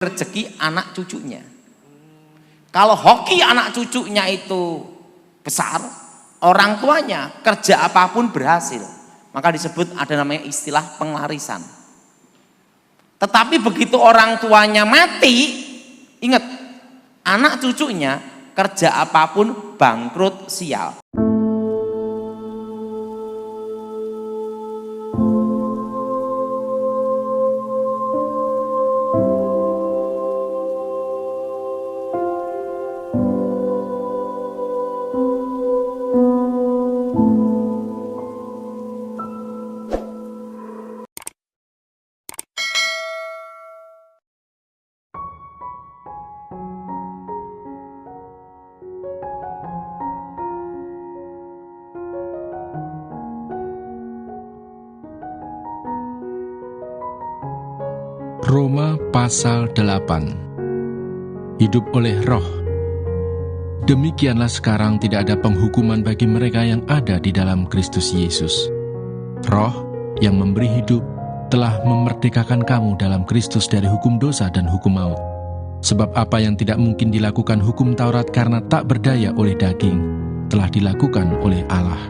rezeki anak cucunya. Kalau hoki anak cucunya itu besar, orang tuanya kerja apapun berhasil, maka disebut ada namanya istilah penglarisan. Tetapi begitu orang tuanya mati, ingat, anak cucunya kerja apapun bangkrut sial. Roma pasal 8. Hidup oleh roh. Demikianlah sekarang tidak ada penghukuman bagi mereka yang ada di dalam Kristus Yesus. Roh yang memberi hidup telah memerdekakan kamu dalam Kristus dari hukum dosa dan hukum maut. Sebab apa yang tidak mungkin dilakukan hukum Taurat karena tak berdaya oleh daging, telah dilakukan oleh Allah,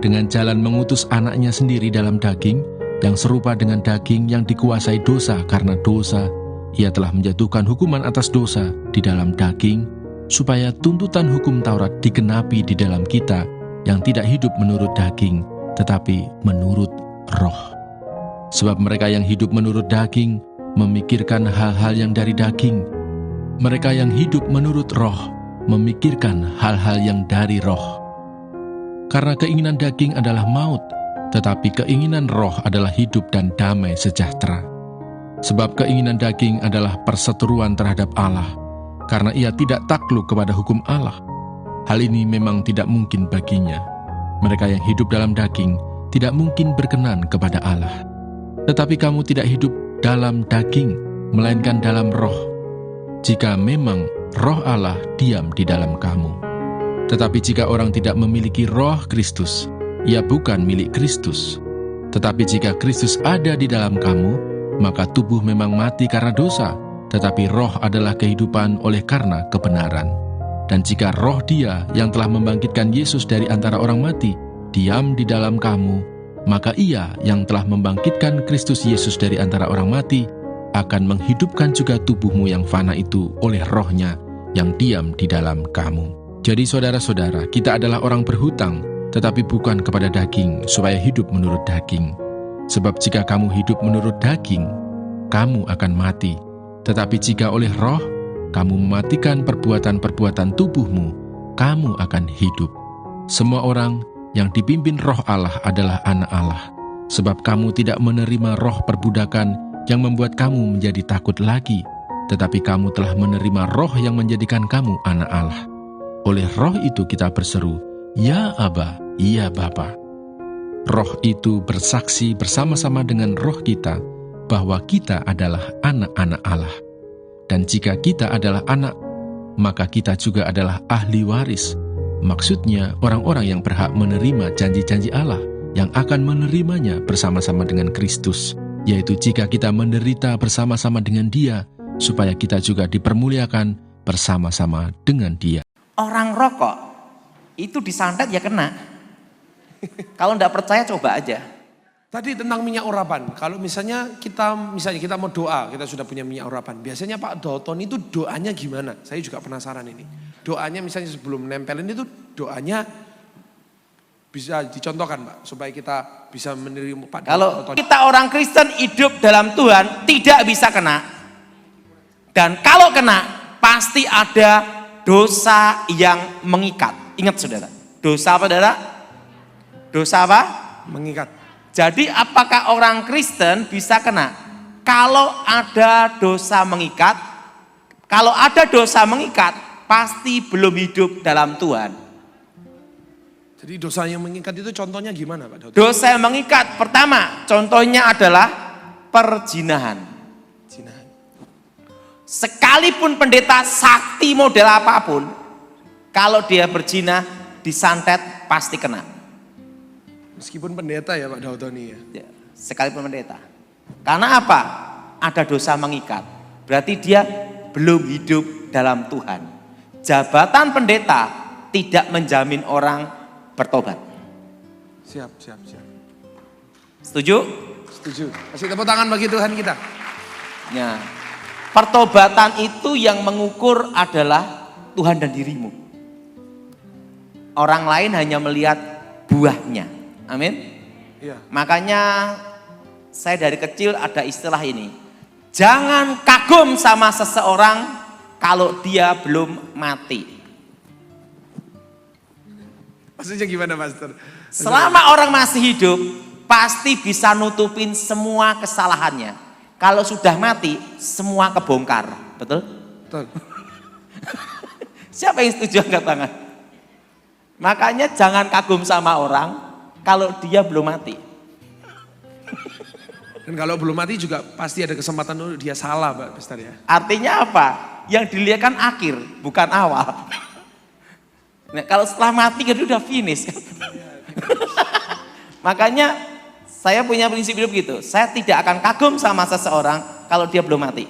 dengan jalan mengutus anaknya sendiri dalam daging, yang serupa dengan daging yang dikuasai dosa karena dosa. Ia telah menjatuhkan hukuman atas dosa di dalam daging, supaya tuntutan hukum Taurat digenapi di dalam kita yang tidak hidup menurut daging, tetapi menurut roh. Sebab mereka yang hidup menurut daging memikirkan hal-hal yang dari daging. Mereka yang hidup menurut roh memikirkan hal-hal yang dari roh. Karena keinginan daging adalah maut, tetapi keinginan roh adalah hidup dan damai sejahtera. Sebab keinginan daging adalah perseteruan terhadap Allah, karena ia tidak takluk kepada hukum Allah. Hal ini memang tidak mungkin baginya. Mereka yang hidup dalam daging tidak mungkin berkenan kepada Allah. Tetapi kamu tidak hidup dalam daging, melainkan dalam roh, jika memang roh Allah diam di dalam kamu. Tetapi jika orang tidak memiliki roh Kristus, ia bukan milik Kristus. Tetapi jika Kristus ada di dalam kamu, maka tubuh memang mati karena dosa, tetapi roh adalah kehidupan oleh karena kebenaran. Dan jika roh Dia yang telah membangkitkan Yesus dari antara orang mati diam di dalam kamu, maka Ia yang telah membangkitkan Kristus Yesus dari antara orang mati akan menghidupkan juga tubuhmu yang fana itu oleh roh-Nya yang diam di dalam kamu. Jadi saudara-saudara, kita adalah orang berhutang, tetapi bukan kepada daging, supaya hidup menurut daging. Sebab jika kamu hidup menurut daging, kamu akan mati. Tetapi jika oleh roh, kamu mematikan perbuatan-perbuatan tubuhmu, kamu akan hidup. Semua orang yang dipimpin roh Allah adalah anak Allah. Sebab kamu tidak menerima roh perbudakan yang membuat kamu menjadi takut lagi, tetapi kamu telah menerima roh yang menjadikan kamu anak Allah. Oleh roh itu kita berseru, "Ya Aba, ya Bapa." Roh itu bersaksi bersama-sama dengan roh kita bahwa kita adalah anak-anak Allah. Dan jika kita adalah anak, maka kita juga adalah ahli waris. Maksudnya orang-orang yang berhak menerima janji-janji Allah yang akan menerimanya bersama-sama dengan Kristus, yaitu jika kita menderita bersama-sama dengan Dia, supaya kita juga dipermuliakan bersama-sama dengan Dia. Orang rokok itu disantet ya kena. Kalau enggak percaya coba aja. Tadi tentang minyak urapan. Kalau misalnya kita mau doa, kita sudah punya minyak urapan. Biasanya Pak Dalton itu doanya gimana? Saya juga penasaran ini. Doanya misalnya sebelum nempelin itu doanya bisa dicontohkan Pak, supaya kita bisa menerima Pak Dalton. Kalau kita orang Kristen hidup dalam Tuhan tidak bisa kena. Dan kalau kena pasti ada dosa yang mengikat. Ingat saudara, dosa apa saudara? Dosa apa? Mengikat. Jadi apakah orang Kristen bisa kena? Kalau ada dosa mengikat, kalau ada dosa mengikat, pasti belum hidup dalam Tuhan. Jadi dosa yang mengikat itu contohnya gimana Pak Dalton? Dosa yang mengikat, pertama contohnya adalah perzinahan. Sekalipun pendeta sakti model apapun, kalau dia berzina, disantet pasti kena. Meskipun pendeta ya Pak Dalton ya. Sekalipun pendeta. Karena apa? Ada dosa mengikat. Berarti dia belum hidup dalam Tuhan. Jabatan pendeta tidak menjamin orang bertobat. Siap. Setuju? Setuju. Kasih tepuk tangan bagi Tuhan kita. Ya. Pertobatan itu yang mengukur adalah Tuhan dan dirimu. Orang lain hanya melihat buahnya. Amin. Iya. Makanya saya dari kecil ada istilah ini. Jangan kagum sama seseorang kalau dia belum mati. Maksudnya gimana, Pastor? Selama orang masih hidup, pasti bisa nutupin semua kesalahannya. Kalau sudah mati, semua kebongkar. Betul? Betul. Siapa yang setuju angkat tangan? Makanya jangan kagum sama orang kalau dia belum mati. Dan kalau belum mati juga pasti ada kesempatan untuk dia salah, Pak Pastor ya. Artinya apa? Yang dilihat kan akhir, bukan awal. Nah, kalau setelah mati kan udah finish. Makanya saya punya prinsip hidup gitu. Saya tidak akan kagum sama seseorang kalau dia belum mati.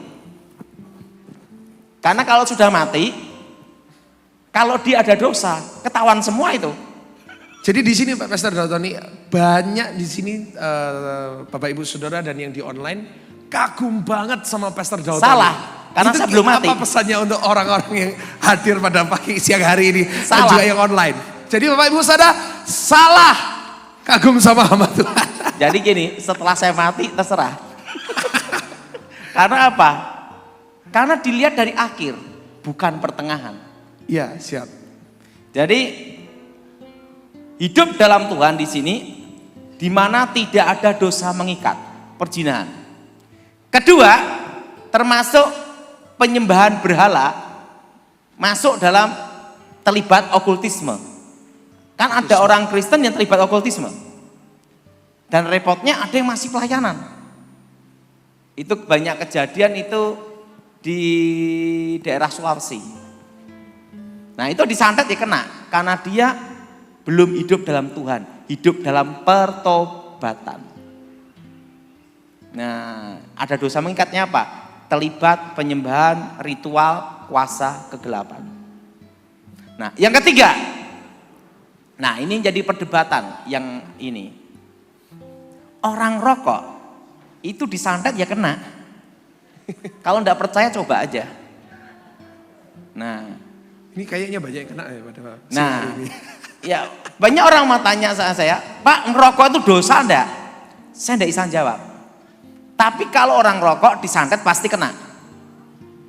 Karena kalau sudah mati, kalau dia ada dosa, ketahuan semua itu. Jadi di sini Pak Pastor Dautoni, banyak di sini Bapak Ibu Saudara dan yang di online kagum banget sama Pastor Dautoni. Salah, karena itu saya belum mati. Apa pesannya untuk orang-orang yang hadir pada pagi siang hari ini dan Salah. juga yang online? Jadi Bapak Ibu Saudara salah kagum sama hamba Tuhan. Jadi gini, setelah saya mati terserah. Karena apa? Karena dilihat dari akhir, bukan pertengahan. Iya, siap. Jadi hidup dalam Tuhan di sini, di mana tidak ada dosa mengikat, perzinahan. Kedua, termasuk penyembahan berhala, masuk dalam terlibat okultisme. Kan ada orang Kristen yang terlibat okultisme. Dan repotnya ada yang masih pelayanan. Itu banyak kejadian itu di daerah Sulawesi. Nah itu disantet ya kena, karena dia belum hidup dalam Tuhan, hidup dalam pertobatan. Nah, ada dosa mengikatnya apa? Terlibat penyembahan, ritual, kuasa kegelapan. Nah, yang ketiga. Nah, ini jadi perdebatan yang ini. Orang rokok itu disantet ya kena. Kalau enggak percaya coba aja. Nah, Ini kayaknya banyak yang kena ya pada siang nah, hari ini. ya banyak orang mau tanya sama saya, Pak ngerokok itu dosa enggak? Saya enggak bisa jawab. Tapi kalau orang rokok disantet pasti kena.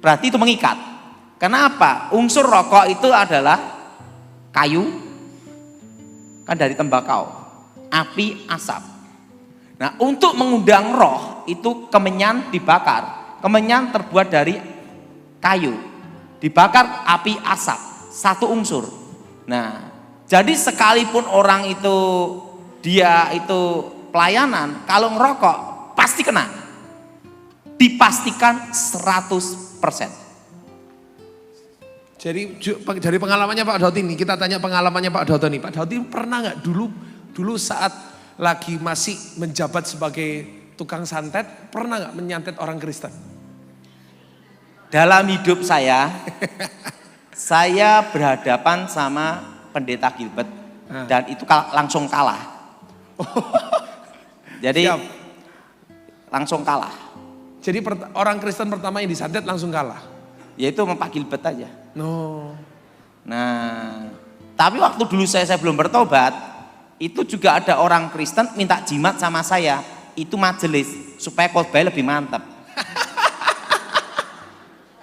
Berarti itu mengikat. Kenapa? Unsur rokok itu adalah kayu, kan dari tembakau, api, asap. Nah untuk mengundang roh itu kemenyan dibakar. Kemenyan terbuat dari kayu. Dibakar api asap, satu unsur. Nah, jadi sekalipun orang itu dia itu pelayanan, kalau ngerokok pasti kena. Dipastikan 100%. Jadi dari pengalamannya Pak Daud ini, kita tanya pengalamannya Pak Daud ini. Pak Daud ini pernah nggak dulu saat lagi masih menjabat sebagai tukang santet, pernah nggak menyantet orang Kristen? Dalam hidup saya berhadapan sama pendeta Gilbert dan itu langsung kalah. Jadi Siap. langsung kalah. Jadi orang Kristen pertama yang disantet langsung kalah. Yaitu sama Pak Gilbert aja. No. Nah, tapi waktu dulu saya belum bertobat, itu juga ada orang Kristen minta jimat sama saya. Itu majelis supaya khotbahnya lebih mantap.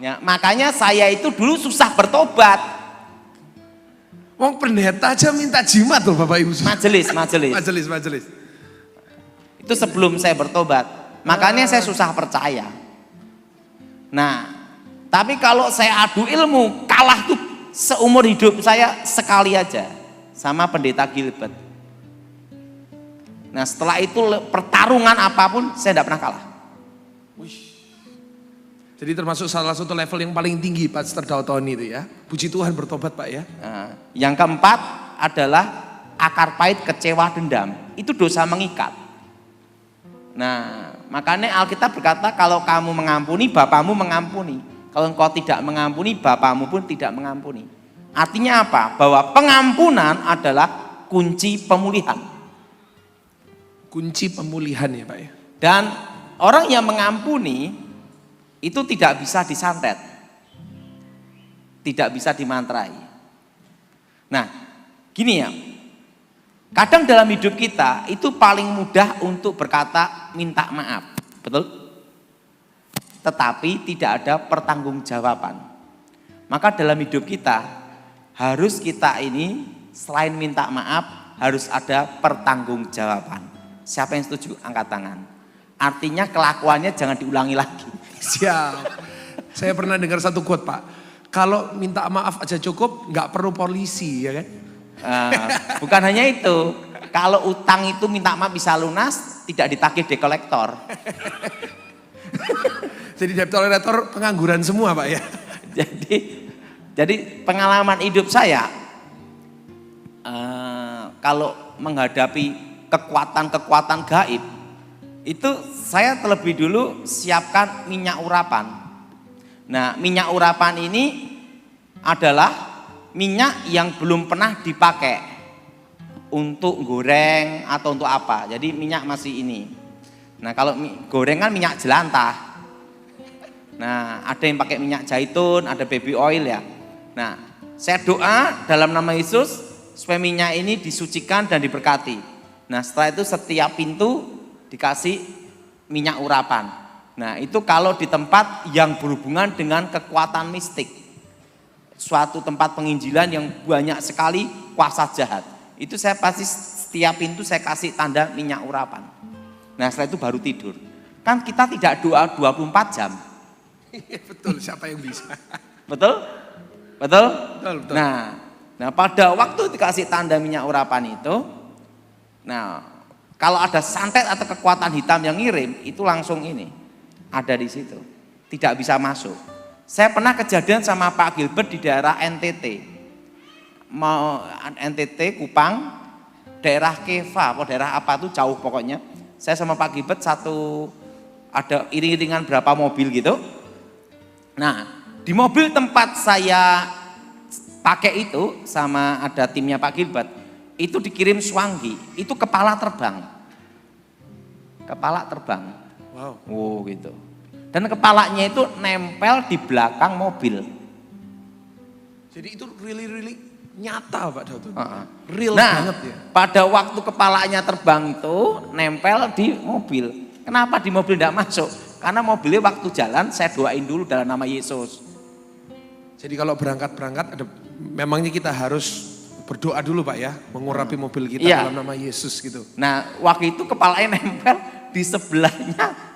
Ya, makanya saya itu dulu susah bertobat. Wong pendeta aja minta jimat loh Bapak Ibu. Majelis. Itu sebelum saya bertobat. Makanya saya susah percaya. Nah, tapi kalau saya adu ilmu, kalah tuh seumur hidup saya sekali aja sama pendeta Gilbert. Nah, setelah itu pertarungan apapun saya tidak pernah kalah. Jadi termasuk salah satu level yang paling tinggi Pastor Dautoni itu ya. Puji Tuhan bertobat Pak ya. Nah, yang keempat adalah akar pahit kecewa dendam. Itu dosa mengikat. Nah, Makanya Alkitab berkata kalau kamu mengampuni, Bapamu mengampuni. Kalau engkau tidak mengampuni, Bapamu pun tidak mengampuni. Artinya apa? Bahwa pengampunan adalah kunci pemulihan. Kunci pemulihan ya Pak ya. Dan orang yang mengampuni itu tidak bisa disantet. Tidak bisa dimantrai. Nah, gini ya. Kadang dalam hidup kita itu paling mudah untuk berkata minta maaf. Betul? Tetapi tidak ada pertanggungjawaban. Maka dalam hidup kita harus kita ini selain minta maaf harus ada pertanggungjawaban. Siapa yang setuju? Angkat tangan. Artinya kelakuannya jangan diulangi lagi. Siap. Saya pernah dengar satu quote Pak. Kalau minta maaf aja cukup, nggak perlu polisi ya kan? Bukan hanya itu. Kalau utang itu minta maaf bisa lunas, tidak ditagih debt collector. Jadi debt collector pengangguran semua Pak ya. Jadi pengalaman hidup saya, kalau menghadapi kekuatan-kekuatan gaib, itu saya terlebih dulu siapkan minyak urapan. Nah, minyak urapan ini adalah minyak yang belum pernah dipakai untuk goreng atau untuk apa. Jadi minyak masih ini. Nah, kalau goreng kan minyak jelantah. Nah, ada yang pakai minyak zaitun, ada baby oil ya. Nah, saya doa dalam nama Yesus supaya minyak ini disucikan dan diberkati. Nah, setelah itu setiap pintu dikasih minyak urapan. Nah, itu kalau di tempat yang berhubungan dengan kekuatan mistik. Suatu tempat penginjilan yang banyak sekali kuasa jahat. Itu saya pasti setiap pintu saya kasih tanda minyak urapan. Nah, setelah itu baru tidur. Kan kita tidak doa 24 jam. Betul, siapa yang bisa? Betul? Betul? Betul. Nah, pada waktu dikasih tanda minyak urapan itu, nah, kalau ada santet atau kekuatan hitam yang ngirim, itu langsung ini ada di situ. Tidak bisa masuk. Saya pernah kejadian sama Pak Gilbert di daerah NTT. Mau NTT, Kupang, daerah Keva, atau daerah apa tuh jauh pokoknya. Saya sama Pak Gilbert ada iring-iringan berapa mobil gitu. Nah, di mobil tempat saya pakai itu sama ada timnya Pak Gilbert, itu dikirim Swangi, itu kepala terbang. Kepala terbang. Wow. Oh gitu. Dan kepalanya itu nempel di belakang mobil. Jadi itu really nyata Pak Dauton. Real Nah, banget ya. pada waktu kepalanya terbang itu nempel di mobil. Kenapa di mobil tidak masuk? Karena mobilnya waktu jalan saya doain dulu dalam nama Yesus. Jadi kalau berangkat memangnya kita harus berdoa dulu Pak ya, mengurapi mobil kita dalam nama Yesus gitu. Nah, waktu itu kepalanya nempel di sebelahnya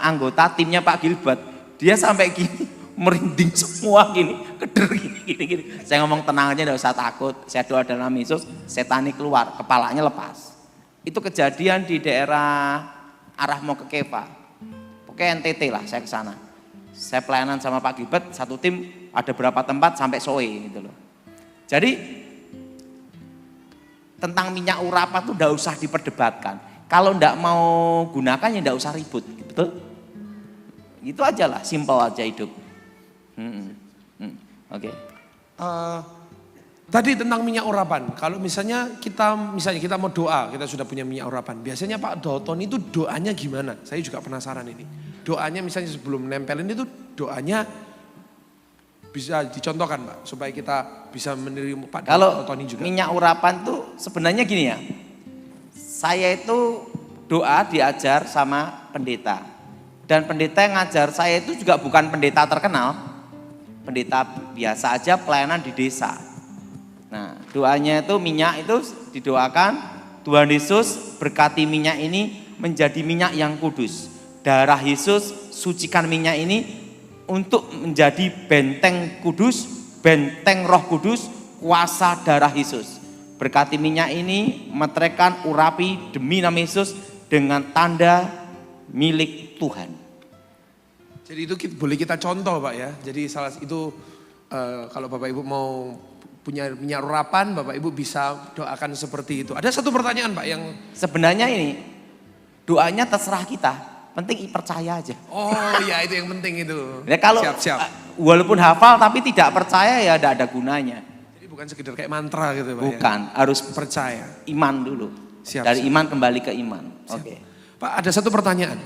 anggota timnya Pak Gilbert. Dia sampai gini merinding semua gini, keder gini. Saya ngomong tenang aja, enggak usah takut. Saya doa dalam nama Yesus, setani keluar, kepalanya lepas. Itu kejadian di daerah arah mau ke Keva. Pokoknya NTT lah saya ke sana. Saya pelayanan sama Pak Gilbert, satu tim ada berapa tempat sampai sore gitu loh. Jadi tentang minyak urapan tuh enggak usah diperdebatkan. Kalau enggak mau gunakan ya enggak usah ribut, betul? Itu aja lah, simpel aja hidup. Oke. Tadi tentang minyak urapan. Kalau misalnya kita mau doa, kita sudah punya minyak urapan. Biasanya Pak Dauton itu doanya gimana? Saya juga penasaran ini. Doanya misalnya sebelum nempelin itu doanya bisa dicontohkan Pak supaya kita bisa meniru Pak Dauton ini juga. Kalau minyak urapan tuh sebenarnya gini ya. Saya itu doa diajar sama pendeta. Dan pendeta yang ngajar saya itu juga bukan pendeta terkenal. Pendeta biasa aja pelayanan di desa. Nah, doanya itu minyak itu didoakan, Tuhan Yesus berkati minyak ini menjadi minyak yang kudus. Darah Yesus sucikan minyak ini untuk menjadi benteng kudus, benteng Roh Kudus, kuasa darah Yesus. Berkati minyak ini, meteraikan, urapi demi nama Yesus dengan tanda milik Tuhan. Jadi itu boleh kita contoh Pak ya. Jadi salah itu kalau Bapak Ibu mau punya minyak urapan, Bapak Ibu bisa doakan seperti itu. Ada satu pertanyaan Pak yang sebenarnya ini Doanya terserah kita, penting percaya aja. Oh ya, itu yang penting itu. Ya kalau Siap. walaupun hafal tapi tidak percaya ya tidak ada gunanya. Jadi bukan sekedar kayak mantra gitu Pak. Bukan, Ya? harus Percaya. iman dulu. Siap, Dari siap. iman kembali ke iman. Oke. Pak, ada satu pertanyaan.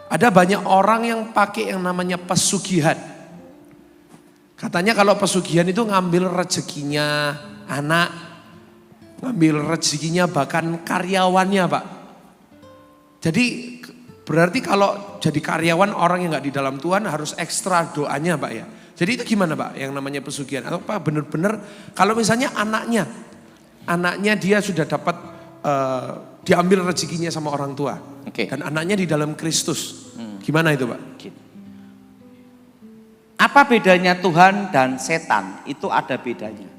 Ada banyak orang yang pakai yang namanya pesugihan. Katanya kalau pesugihan itu ngambil rezekinya anak, ngambil rezekinya bahkan karyawannya Pak. Jadi berarti kalau jadi karyawan orang yang nggak di dalam Tuhan harus ekstra doanya Pak ya. Jadi itu gimana Pak yang namanya pesugihan? Atau Pak benar-benar kalau misalnya anaknya dia sudah dapat diambil rezekinya sama orang tua. Oke. Dan anaknya di dalam Kristus. Gimana itu Pak? Apa bedanya Tuhan dan setan? Itu ada bedanya.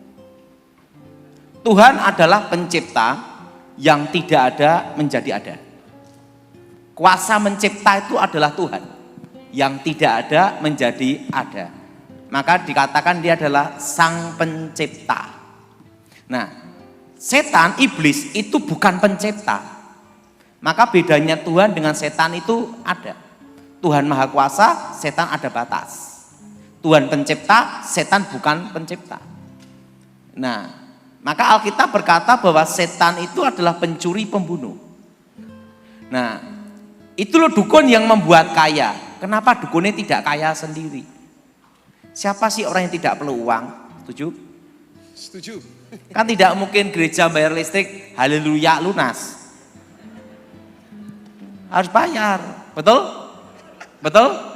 Tuhan adalah pencipta yang tidak ada menjadi ada. Kuasa mencipta itu adalah Tuhan yang tidak ada menjadi ada. Maka dikatakan dia adalah sang pencipta. Nah, setan, iblis itu bukan pencipta. Maka bedanya Tuhan dengan setan itu ada. Tuhan maha kuasa, setan ada batas. Tuhan pencipta, setan bukan pencipta. Nah, maka Alkitab berkata bahwa setan itu adalah pencuri pembunuh. Nah, itu loh dukun yang membuat kaya. Kenapa dukunnya tidak kaya sendiri? Siapa sih orang yang tidak perlu uang? Setuju? Setuju. Kan tidak mungkin gereja bayar listrik, haleluya lunas. Harus bayar, betul? Betul?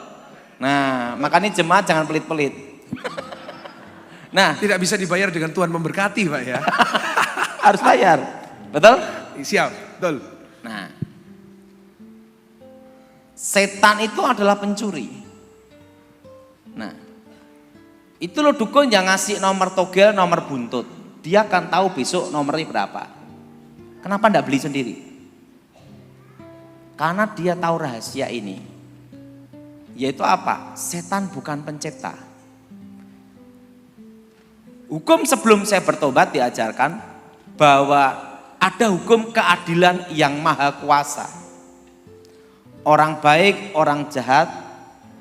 Nah, makanya jemaat jangan pelit-pelit. Nah, Tidak bisa dibayar dengan Tuhan memberkati Pak ya. harus bayar, betul? Siap, betul. Nah, setan itu adalah pencuri. Nah, itu loh dukun yang ngasih nomor togel, nomor buntut. Dia akan tahu besok nomornya berapa. Kenapa enggak beli sendiri? Karena dia tahu rahasia ini. Yaitu apa? Setan bukan pencipta. Hukum sebelum saya bertobat diajarkan bahwa ada hukum keadilan yang maha kuasa. Orang baik, orang jahat,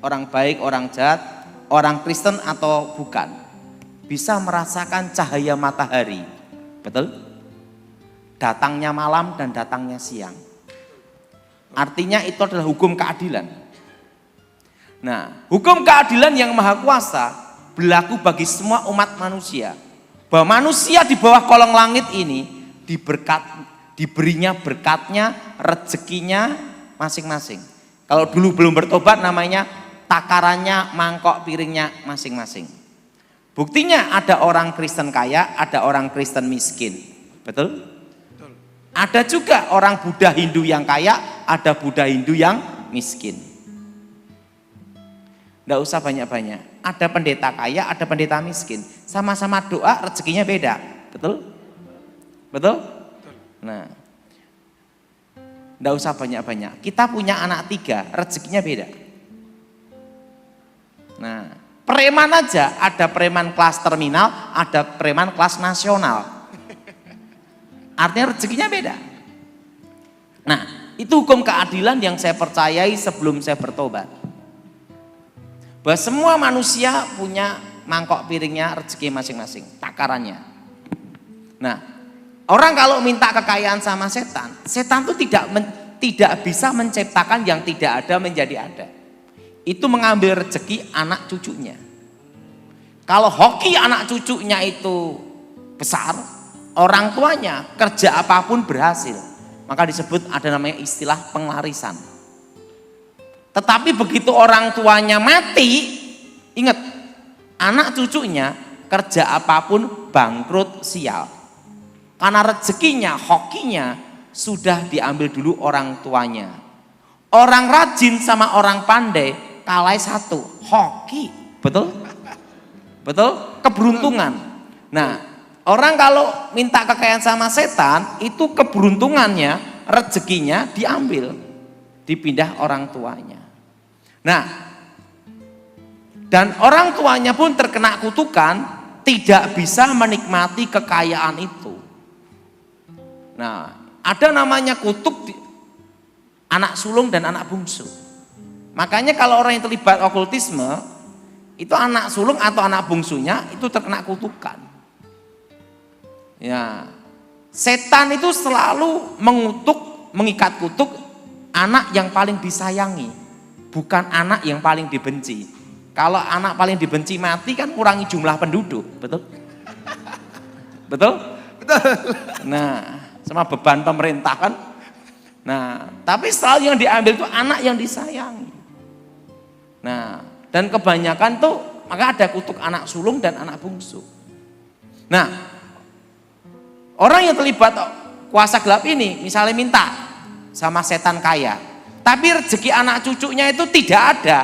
orang baik, orang jahat, orang Kristen atau bukan, bisa merasakan cahaya matahari. Betul? Datangnya malam dan datangnya siang. Artinya itu adalah hukum keadilan. Nah, hukum keadilan yang maha kuasa berlaku bagi semua umat manusia. Bahwa manusia di bawah kolong langit ini diberinya berkatnya, rezekinya masing-masing. Kalau dulu belum bertobat namanya takarannya, mangkok piringnya masing-masing. Buktinya ada orang Kristen kaya, ada orang Kristen miskin. Betul? Ada juga orang Buddha Hindu yang kaya, ada Buddha Hindu yang miskin. Nggak usah banyak-banyak. Ada pendeta kaya, ada pendeta miskin. Sama-sama doa, rezekinya beda. Betul? Betul? Nah, nggak usah banyak-banyak. Kita punya anak 3, rezekinya beda. Nah, preman aja, ada preman kelas terminal, ada preman kelas nasional. Artinya rezekinya beda. Nah, itu hukum keadilan yang saya percayai sebelum saya bertobat. Bahwa semua manusia punya mangkok piringnya, rezeki masing-masing, takarannya. Nah, orang kalau minta kekayaan sama setan, setan itu tidak bisa menciptakan yang tidak ada menjadi ada. Itu mengambil rezeki anak cucunya. Kalau hoki anak cucunya itu besar, orang tuanya kerja apapun berhasil. Maka disebut ada namanya istilah penglarisan. Tetapi begitu orang tuanya mati, ingat, anak cucunya kerja apapun bangkrut sial. Karena rezekinya, hokinya sudah diambil dulu orang tuanya. Orang rajin sama orang pandai kalah satu, hoki. Betul? Betul? Keberuntungan. Nah, orang kalau minta kekayaan sama setan, itu keberuntungannya, rezekinya diambil, dipindah orang tuanya. Nah, dan orang tuanya pun terkena kutukan, tidak bisa menikmati kekayaan itu. Nah, ada namanya kutuk anak sulung dan anak bungsu. Makanya kalau orang yang terlibat okultisme, itu anak sulung atau anak bungsunya itu terkena kutukan. Ya, setan itu selalu mengikat kutuk anak yang paling disayangi, bukan anak yang paling dibenci. Kalau anak paling dibenci mati kan kurangi jumlah penduduk, betul? Betul? Betul. Nah, sama beban pemerintah kan. Nah, tapi selalu yang diambil itu anak yang disayangi. Nah, dan kebanyakan tuh maka ada kutuk anak sulung dan anak bungsu. Nah, orang yang terlibat kuasa gelap ini misalnya minta sama setan kaya, tapi rezeki anak cucunya itu tidak ada.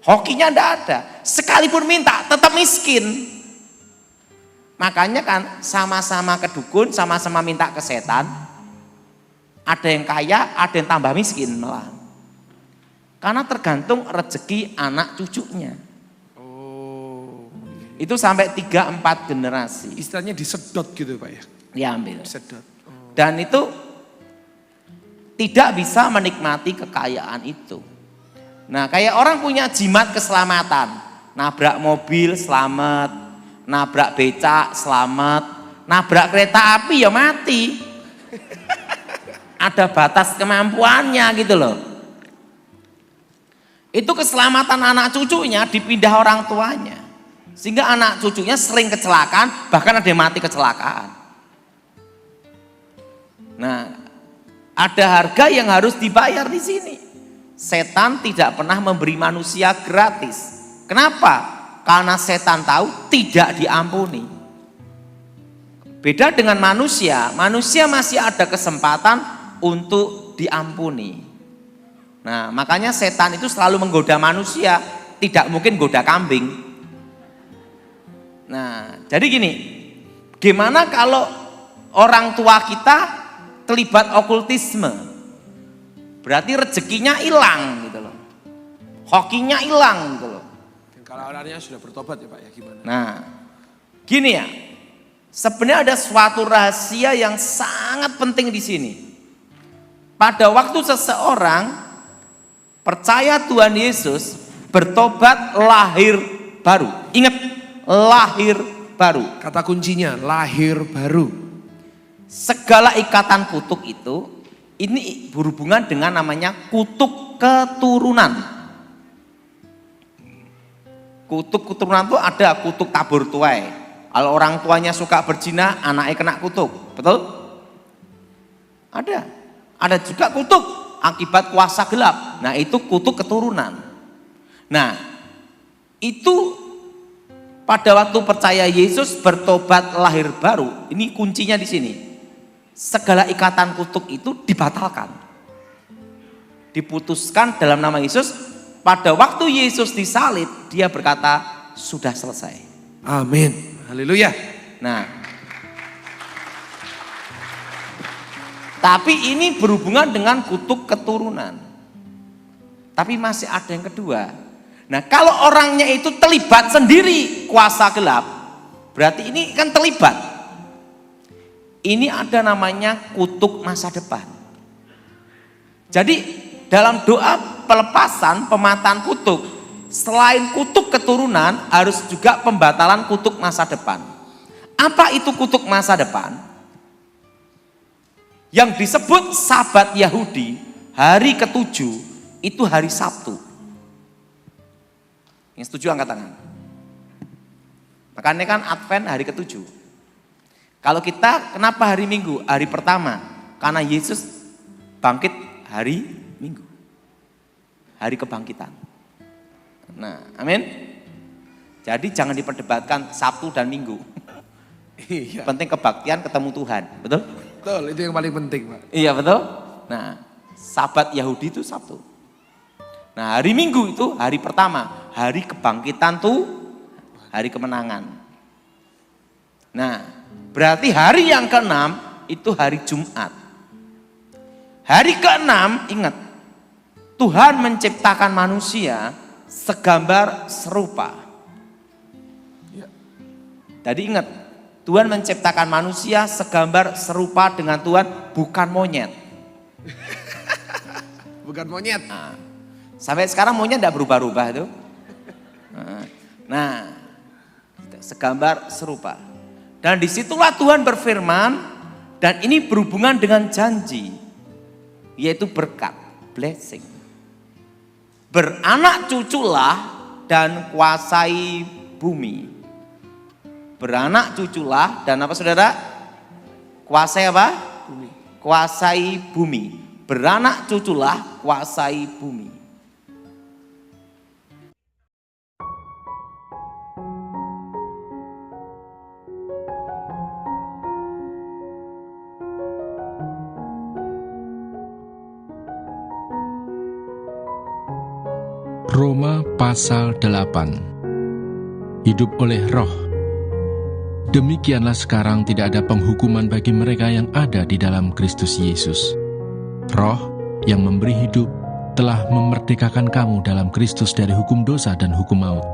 Hokinya tidak ada. Sekalipun minta tetap miskin. Makanya kan sama-sama ke dukun, sama-sama minta ke setan. Ada yang kaya, ada yang tambah miskin malah. Karena tergantung rezeki anak cucunya. Oh. Itu sampai 3-4 generasi. Istilahnya disedot gitu Pak ya? Diambil. Disedot. Oh. Dan itu tidak bisa menikmati kekayaan itu. Nah, kayak orang punya jimat keselamatan, nabrak mobil selamat, nabrak becak selamat, nabrak kereta api ya mati. Ada batas kemampuannya gitu loh. Itu keselamatan anak cucunya dipindah orang tuanya. Sehingga anak cucunya sering kecelakaan, bahkan ada yang mati kecelakaan. Nah, ada harga yang harus dibayar di sini. Setan tidak pernah memberi manusia gratis. Kenapa? Karena setan tahu tidak diampuni. Beda dengan manusia, manusia masih ada kesempatan untuk diampuni. Nah, makanya setan itu selalu menggoda manusia, tidak mungkin goda kambing. Nah, jadi gini, gimana kalau orang tua kita terlibat okultisme? Berarti rezekinya hilang gitu loh. Hokinya hilang gitu loh. Dan kalau orangnya sudah bertobat ya Pak ya gimana? Nah, gini ya. Sebenarnya ada suatu rahasia yang sangat penting di sini. Pada waktu seseorang percaya Tuhan Yesus, bertobat lahir baru. Ingat, lahir baru. Kata kuncinya lahir baru. Segala ikatan kutuk itu ini berhubungan dengan namanya kutuk keturunan. Kutuk keturunan itu ada kutuk tabur tuai. Kalau orang tuanya suka berzina, anaknya kena kutuk, betul? Ada. Ada juga kutuk akibat kuasa gelap. Nah, itu kutuk keturunan. Nah, itu pada waktu percaya Yesus bertobat lahir baru. Ini kuncinya di sini. Segala ikatan kutuk itu dibatalkan. Diputuskan dalam nama Yesus. Pada waktu Yesus disalib, dia berkata, sudah selesai. Amin. Haleluya. Nah, tapi ini berhubungan dengan kutuk keturunan. Tapi masih ada yang kedua. Nah, kalau orangnya itu terlibat sendiri kuasa gelap, berarti ini kan terlibat. Ini ada namanya kutuk masa depan. Jadi dalam doa pelepasan, pemataan kutuk, selain kutuk keturunan harus juga pembatalan kutuk masa depan. Apa itu kutuk masa depan? Yang disebut Sabat Yahudi, hari ke-7 itu hari Sabtu. Yang setuju angkat tangan. Makanya kan Advent hari ke-7. Kalau kita kenapa hari Minggu? Hari pertama. Karena Yesus bangkit hari Minggu. Hari kebangkitan. Nah, amin. Jadi jangan diperdebatkan Sabtu dan Minggu. Iya. Penting kebaktian ketemu Tuhan, betul? Betul, itu yang paling penting Pak. Iya betul. Nah, Sabat Yahudi itu Sabtu. Nah, hari Minggu itu hari pertama, hari kebangkitan tuh, hari kemenangan. Nah, berarti hari yang ke-6 itu hari Jumat. Hari ke-6 ingat, Tuhan menciptakan manusia segambar serupa. Tadi ingat, Tuhan menciptakan manusia segambar serupa dengan Tuhan, bukan monyet. Bukan monyet. Sampai sekarang monyet tidak berubah-ubah itu. Nah, segambar serupa. Dan disitulah Tuhan berfirman, dan ini berhubungan dengan janji, yaitu berkat, blessing. Beranak cuculah dan kuasai bumi. Beranak cuculah dan apa saudara? Kuasai apa? Bumi. Kuasai bumi. Beranak cuculah, kuasai bumi. Roma pasal 8. Hidup oleh roh. Demikianlah sekarang tidak ada penghukuman bagi mereka yang ada di dalam Kristus Yesus. Roh yang memberi hidup telah memerdekakan kamu dalam Kristus dari hukum dosa dan hukum maut.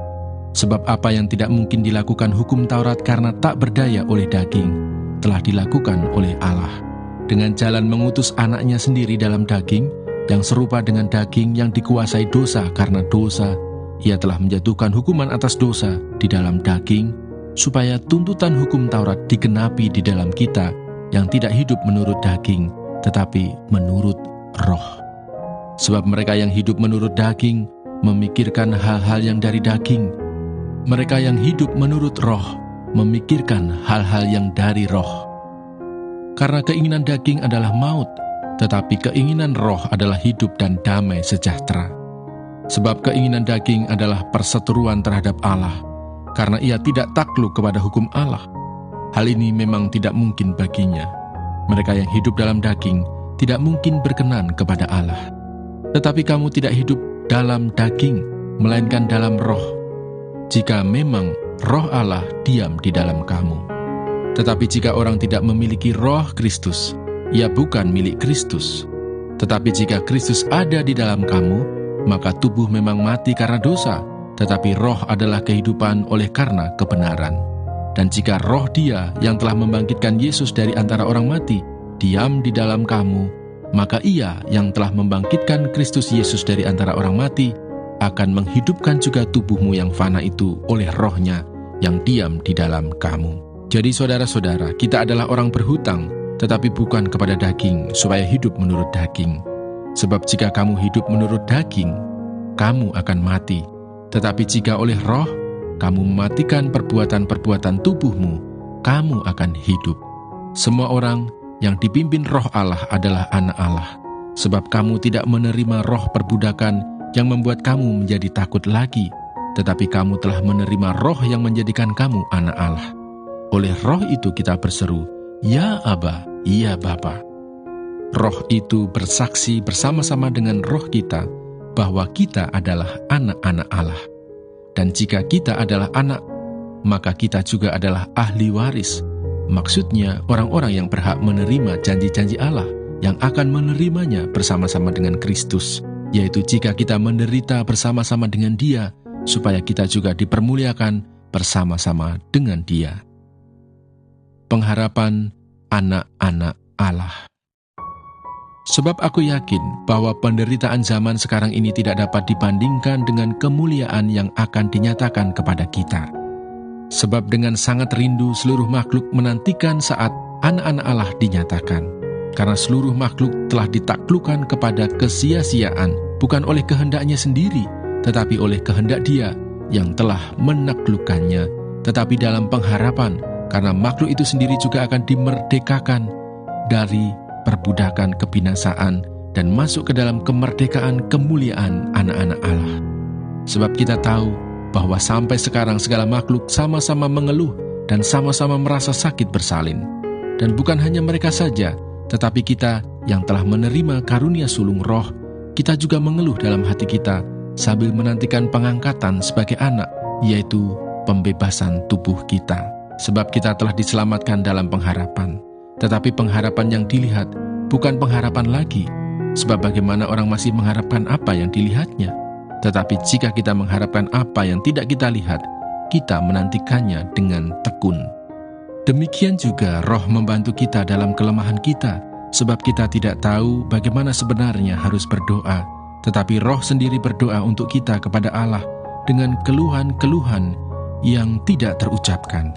Sebab apa yang tidak mungkin dilakukan hukum Taurat karena tak berdaya oleh daging, telah dilakukan oleh Allah, dengan jalan mengutus anaknya sendiri dalam daging, yang serupa dengan daging yang dikuasai dosa karena dosa. Ia telah menjatuhkan hukuman atas dosa di dalam daging, supaya tuntutan hukum Taurat digenapi di dalam kita yang tidak hidup menurut daging, tetapi menurut roh. Sebab mereka yang hidup menurut daging memikirkan hal-hal yang dari daging. Mereka yang hidup menurut roh memikirkan hal-hal yang dari roh. Karena keinginan daging adalah maut, tetapi keinginan roh adalah hidup dan damai sejahtera. Sebab keinginan daging adalah perseteruan terhadap Allah, karena ia tidak takluk kepada hukum Allah. Hal ini memang tidak mungkin baginya. Mereka yang hidup dalam daging tidak mungkin berkenan kepada Allah. Tetapi kamu tidak hidup dalam daging, melainkan dalam roh, jika memang roh Allah diam di dalam kamu. Tetapi jika orang tidak memiliki roh Kristus, ia bukan milik Kristus. Tetapi jika Kristus ada di dalam kamu, maka tubuh memang mati karena dosa, tetapi roh adalah kehidupan oleh karena kebenaran. Dan jika roh Dia yang telah membangkitkan Yesus dari antara orang mati diam di dalam kamu, maka Ia yang telah membangkitkan Kristus Yesus dari antara orang mati akan menghidupkan juga tubuhmu yang fana itu oleh roh-Nya yang diam di dalam kamu. Jadi saudara-saudara, kita adalah orang berhutang, tetapi bukan kepada daging, supaya hidup menurut daging. Sebab jika kamu hidup menurut daging, kamu akan mati. Tetapi jika oleh roh, kamu mematikan perbuatan-perbuatan tubuhmu, kamu akan hidup. Semua orang yang dipimpin roh Allah adalah anak Allah. Sebab kamu tidak menerima roh perbudakan yang membuat kamu menjadi takut lagi, tetapi kamu telah menerima roh yang menjadikan kamu anak Allah. Oleh roh itu kita berseru, "Ya Aba, iya Bapa." Roh itu bersaksi bersama-sama dengan roh kita bahwa kita adalah anak-anak Allah. Dan jika kita adalah anak, maka kita juga adalah ahli waris. Maksudnya orang-orang yang berhak menerima janji-janji Allah yang akan menerimanya bersama-sama dengan Kristus, yaitu jika kita menderita bersama-sama dengan Dia, supaya kita juga dipermuliakan bersama-sama dengan Dia. Pengharapan anak-anak Allah. Sebab aku yakin bahwa penderitaan zaman sekarang ini tidak dapat dibandingkan dengan kemuliaan yang akan dinyatakan kepada kita. Sebab dengan sangat rindu seluruh makhluk menantikan saat anak-anak Allah dinyatakan. Karena seluruh makhluk telah ditaklukkan kepada kesia-siaan, bukan oleh kehendaknya sendiri, tetapi oleh kehendak Dia yang telah menaklukkannya, tetapi dalam pengharapan, karena makhluk itu sendiri juga akan dimerdekakan dari perbudakan kebinasaan dan masuk ke dalam kemerdekaan kemuliaan anak-anak Allah. Sebab kita tahu bahwa sampai sekarang segala makhluk sama-sama mengeluh dan sama-sama merasa sakit bersalin. Dan bukan hanya mereka saja, tetapi kita yang telah menerima karunia sulung roh, kita juga mengeluh dalam hati kita sambil menantikan pengangkatan sebagai anak, yaitu pembebasan tubuh kita. Sebab kita telah diselamatkan dalam pengharapan. Tetapi pengharapan yang dilihat bukan pengharapan lagi. Sebab bagaimana orang masih mengharapkan apa yang dilihatnya? Tetapi jika kita mengharapkan apa yang tidak kita lihat, kita menantikannya dengan tekun. Demikian juga roh membantu kita dalam kelemahan kita, sebab kita tidak tahu bagaimana sebenarnya harus berdoa, tetapi Roh sendiri berdoa untuk kita kepada Allah dengan keluhan-keluhan yang tidak terucapkan.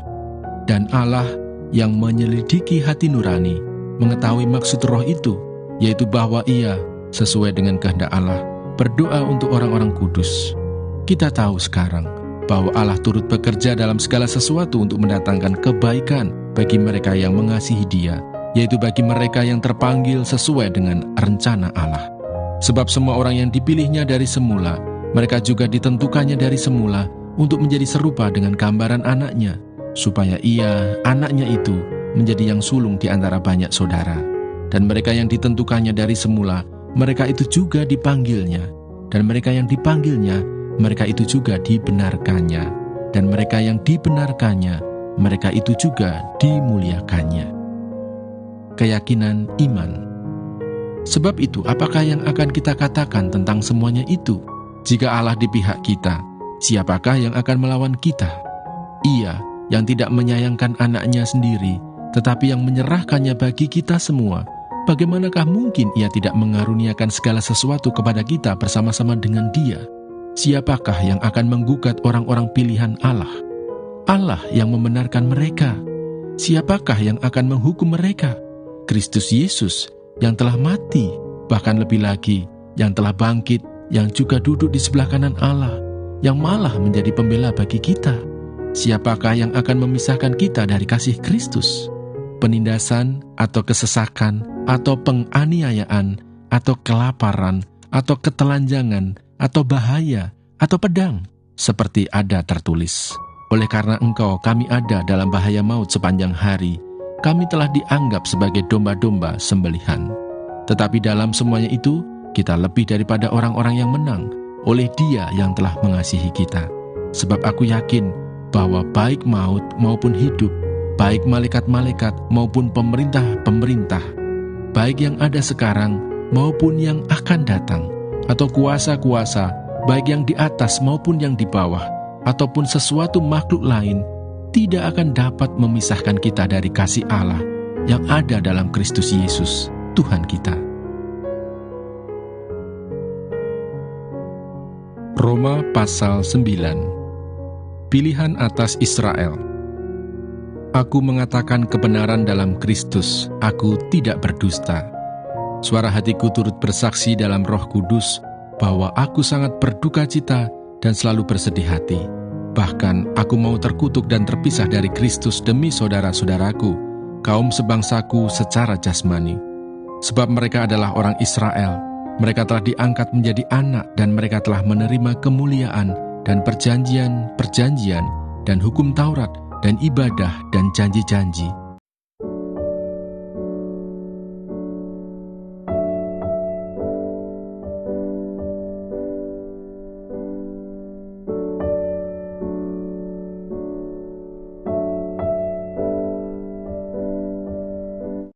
Dan Allah yang menyelidiki hati nurani mengetahui maksud Roh itu, yaitu bahwa Ia, sesuai dengan kehendak Allah, berdoa untuk orang-orang kudus. Kita tahu sekarang bahwa Allah turut bekerja dalam segala sesuatu untuk mendatangkan kebaikan bagi mereka yang mengasihi Dia, yaitu bagi mereka yang terpanggil sesuai dengan rencana Allah. Sebab semua orang yang dipilihnya dari semula, mereka juga ditentukannya dari semula untuk menjadi serupa dengan gambaran anaknya, supaya Ia, anaknya itu, menjadi yang sulung di antara banyak saudara. Dan mereka yang ditentukannya dari semula, mereka itu juga dipanggilnya. Dan mereka yang dipanggilnya, mereka itu juga dibenarkannya. Dan mereka yang dibenarkannya, mereka itu juga dimuliakannya. Keyakinan iman. Sebab itu, apakah yang akan kita katakan tentang semuanya itu? Jika Allah di pihak kita, siapakah yang akan melawan kita? Ia yang tidak menyayangkan anaknya sendiri, tetapi yang menyerahkannya bagi kita semua, bagaimanakah mungkin Ia tidak mengaruniakan segala sesuatu kepada kita bersama-sama dengan Dia? Siapakah yang akan menggugat orang-orang pilihan Allah? Allah yang membenarkan mereka. Siapakah yang akan menghukum mereka? Kristus Yesus yang telah mati, bahkan lebih lagi, yang telah bangkit, yang juga duduk di sebelah kanan Allah, yang malah menjadi pembela bagi kita. Siapakah yang akan memisahkan kita dari kasih Kristus? Penindasan, atau kesesakan, atau penganiayaan, atau kelaparan, atau ketelanjangan, atau bahaya, atau pedang, seperti ada tertulis. Oleh karena Engkau kami ada dalam bahaya maut sepanjang hari, kami telah dianggap sebagai domba-domba sembelihan. Tetapi dalam semuanya itu, kita lebih daripada orang-orang yang menang, oleh Dia yang telah mengasihi kita. Sebab aku yakin bahwa baik maut maupun hidup, baik malaikat-malaikat maupun pemerintah-pemerintah, baik yang ada sekarang maupun yang akan datang, atau kuasa-kuasa, baik yang di atas maupun yang di bawah, ataupun sesuatu makhluk lain, tidak akan dapat memisahkan kita dari kasih Allah yang ada dalam Kristus Yesus, Tuhan kita. Roma pasal 9. Pilihan atas Israel. Aku mengatakan kebenaran dalam Kristus, aku tidak berdusta. Suara hatiku turut bersaksi dalam Roh Kudus bahwa aku sangat berduka cita dan selalu bersedih hati. Bahkan aku mau terkutuk dan terpisah dari Kristus demi saudara-saudaraku, kaum sebangsaku secara jasmani. Sebab mereka adalah orang Israel, mereka telah diangkat menjadi anak dan mereka telah menerima kemuliaan dan perjanjian-perjanjian dan hukum Taurat dan ibadah dan janji-janji.